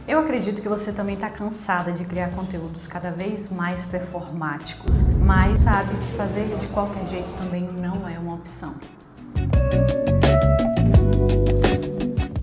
Eu acredito que você também está cansada de criar conteúdos cada vez mais performáticos, mas sabe que fazer de qualquer jeito também não é uma opção.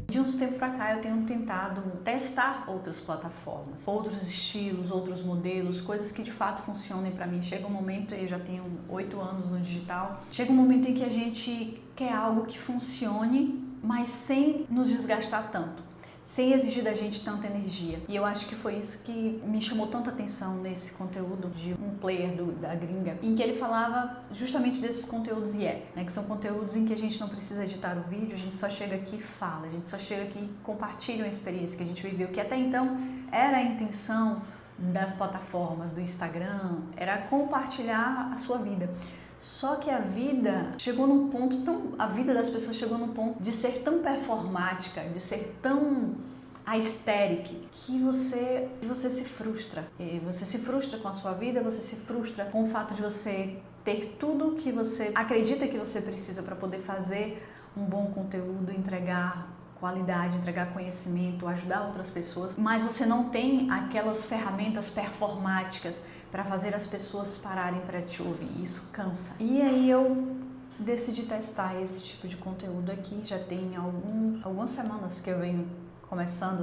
De uns tempos para cá eu tenho tentado testar outras plataformas, outros estilos, outros modelos, coisas que de fato funcionem para mim. Chega um momento, eu já tenho 8 anos no digital, chega um momento em que a gente quer algo que funcione, mas sem nos desgastar tanto, sem exigir da gente tanta energia. E eu acho que foi isso que me chamou tanta atenção nesse conteúdo de um player da gringa, em que ele falava justamente desses conteúdos né, que são conteúdos em que a gente não precisa editar o vídeo, a gente só chega aqui e fala, a gente só chega aqui e compartilha uma experiência que a gente viveu, que até então era a intenção das plataformas, do Instagram, era compartilhar a sua vida. Só que a vida chegou num ponto a vida das pessoas chegou num ponto de ser tão performática, de ser tão aesthetic, que você se frustra. E você se frustra com a sua vida, você se frustra com o fato de você ter tudo que você acredita que você precisa para poder fazer um bom conteúdo, entregar qualidade, entregar conhecimento, ajudar outras pessoas, mas você não tem aquelas ferramentas performáticas para fazer as pessoas pararem para te ouvir. Isso cansa. E aí eu decidi testar esse tipo de conteúdo aqui. Já tem algumas semanas que eu venho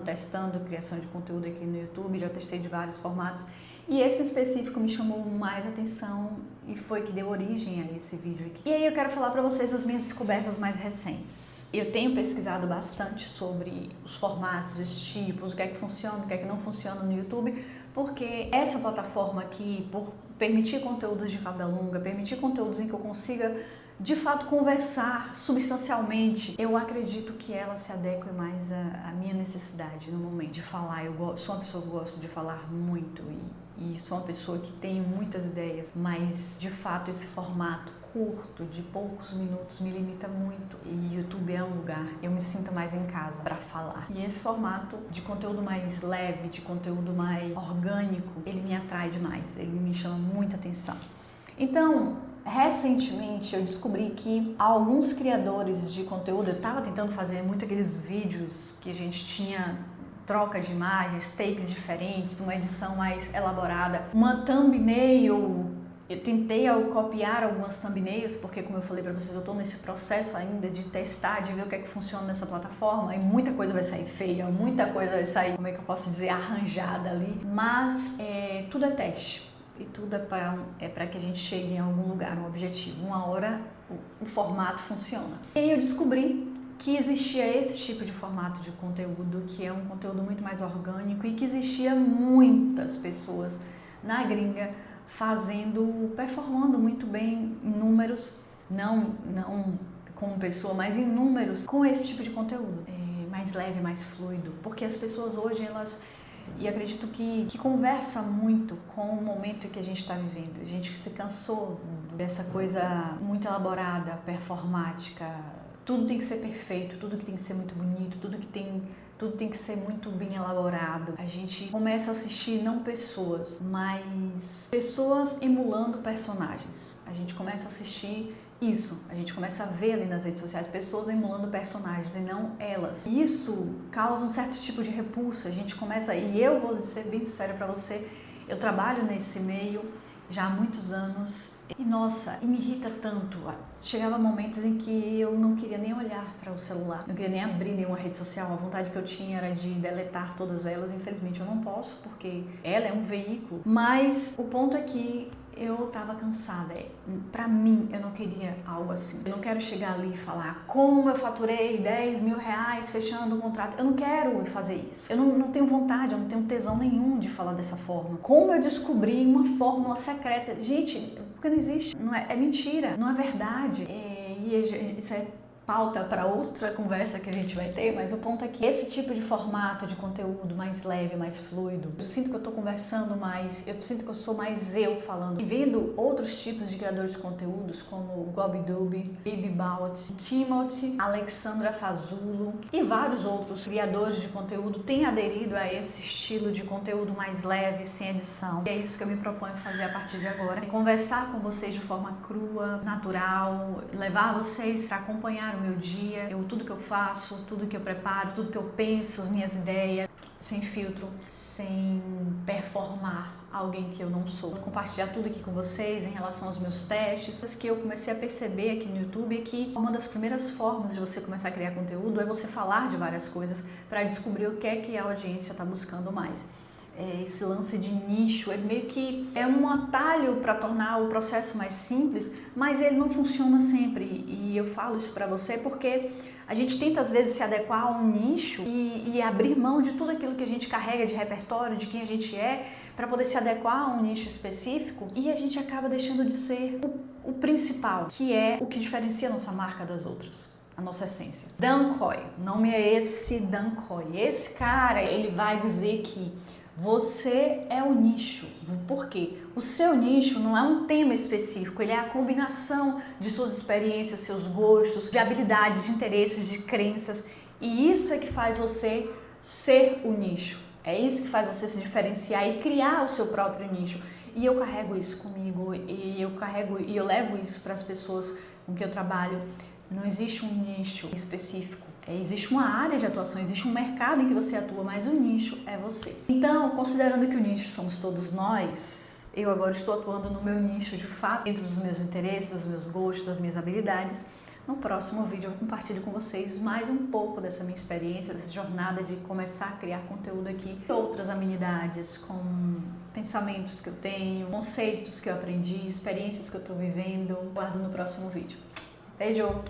testando criação de conteúdo aqui no YouTube, já testei de vários formatos. E esse específico me chamou mais atenção e foi que deu origem a esse vídeo aqui. E aí eu quero falar para vocês as minhas descobertas mais recentes. Eu tenho pesquisado bastante sobre os formatos, os tipos, o que é que funciona, o que é que não funciona no YouTube, porque essa plataforma aqui, por permitir conteúdos de cauda longa, permitir conteúdos em que eu consiga de fato conversar substancialmente, eu acredito que ela se adeque mais à minha necessidade no momento de falar. Eu sou uma pessoa que gosto de falar muito e sou uma pessoa que tem muitas ideias, mas de fato esse formato curto, de poucos minutos, me limita muito. E YouTube é um lugar, eu me sinto mais em casa para falar. E esse formato de conteúdo mais leve, de conteúdo mais orgânico, ele me atrai demais, ele me chama muita atenção. Então, recentemente eu descobri que alguns criadores de conteúdo, eu estava tentando fazer muito aqueles vídeos que a gente tinha troca de imagens, takes diferentes, uma edição mais elaborada, uma thumbnail. Eu tentei copiar algumas thumbnails, porque como eu falei para vocês, eu estou nesse processo ainda de testar, de ver o que é que funciona nessa plataforma, e muita coisa vai sair feia, muita coisa vai sair, como é que eu posso dizer, arranjada ali, mas tudo é teste. E tudo é para que a gente chegue em algum lugar, um objetivo. Uma hora o formato funciona. E aí eu descobri que existia esse tipo de formato de conteúdo, que é um conteúdo muito mais orgânico e que existia muitas pessoas na gringa performando muito bem em números, não como pessoa, mas em números, com esse tipo de conteúdo. Mais leve, mais fluido, porque as pessoas hoje, e acredito que conversa muito com o momento que a gente está vivendo. A gente se cansou dessa coisa muito elaborada, performática. Tudo tem que ser perfeito, tudo que tem que ser muito bonito, tudo tem que ser muito bem elaborado. A gente começa a assistir não pessoas, mas pessoas emulando personagens. A gente começa a assistir isso, a gente começa a ver ali nas redes sociais pessoas emulando personagens e não elas. Isso causa um certo tipo de repulsa. A gente começa, e eu vou ser bem sincera para você, eu trabalho nesse meio já há muitos anos e nossa, me irrita tanto. Chegava momentos em que eu não queria nem olhar para o celular, não queria nem abrir nenhuma rede social. A vontade que eu tinha era de deletar todas elas. Infelizmente eu não posso, porque ela é um veículo. Mas o ponto é que eu tava cansada. Pra mim, eu não queria algo assim. Eu não quero chegar ali e falar como eu faturei 10 mil reais fechando um contrato. Eu não quero fazer isso. Eu não tenho vontade, eu não tenho tesão nenhum de falar dessa forma. Como eu descobri uma fórmula secreta? Gente, porque não existe. Não é mentira, não é verdade. Isso é pauta para outra conversa que a gente vai ter, mas o ponto é que esse tipo de formato de conteúdo mais leve, mais fluido, eu sinto que eu tô conversando mais, eu sinto que eu sou mais eu falando. E vendo outros tipos de criadores de conteúdos, como o Gobidub, Bibi Bout, Timothy, Alexandra Fazulo e vários outros criadores de conteúdo têm aderido a esse estilo de conteúdo mais leve, sem edição. E é isso que eu me proponho fazer a partir de agora. Conversar com vocês de forma crua, natural, levar vocês para acompanhar o meu dia, tudo que eu faço, tudo que eu preparo, tudo que eu penso, as minhas ideias, sem filtro, sem performar alguém que eu não sou. Vou compartilhar tudo aqui com vocês em relação aos meus testes. O que eu comecei a perceber aqui no YouTube é que uma das primeiras formas de você começar a criar conteúdo é você falar de várias coisas para descobrir o que é que a audiência está buscando mais. Esse lance de nicho, ele meio que é um atalho para tornar o processo mais simples, mas ele não funciona sempre. E eu falo isso para você porque a gente tenta às vezes se adequar a um nicho e abrir mão de tudo aquilo que a gente carrega de repertório, de quem a gente é, para poder se adequar a um nicho específico, e a gente acaba deixando de ser o principal, que é o que diferencia a nossa marca das outras. A nossa essência. Dan Coy, o nome é esse Dan Coy. Esse cara, ele vai dizer que você é o nicho. Por quê? O seu nicho não é um tema específico, ele é a combinação de suas experiências, seus gostos, de habilidades, de interesses, de crenças. E isso é que faz você ser o nicho. É isso que faz você se diferenciar e criar o seu próprio nicho. E eu carrego isso comigo, e eu levo isso para as pessoas com que eu trabalho. Não existe um nicho específico. Existe uma área de atuação, existe um mercado em que você atua, mas o nicho é você. Então, considerando que o nicho somos todos nós, eu agora estou atuando no meu nicho de fato, dentro dos meus interesses, dos meus gostos, das minhas habilidades. No próximo vídeo eu compartilho com vocês mais um pouco dessa minha experiência, dessa jornada de começar a criar conteúdo aqui. Outras amenidades, com pensamentos que eu tenho, conceitos que eu aprendi, experiências que eu estou vivendo. Guardo no próximo vídeo. Beijo!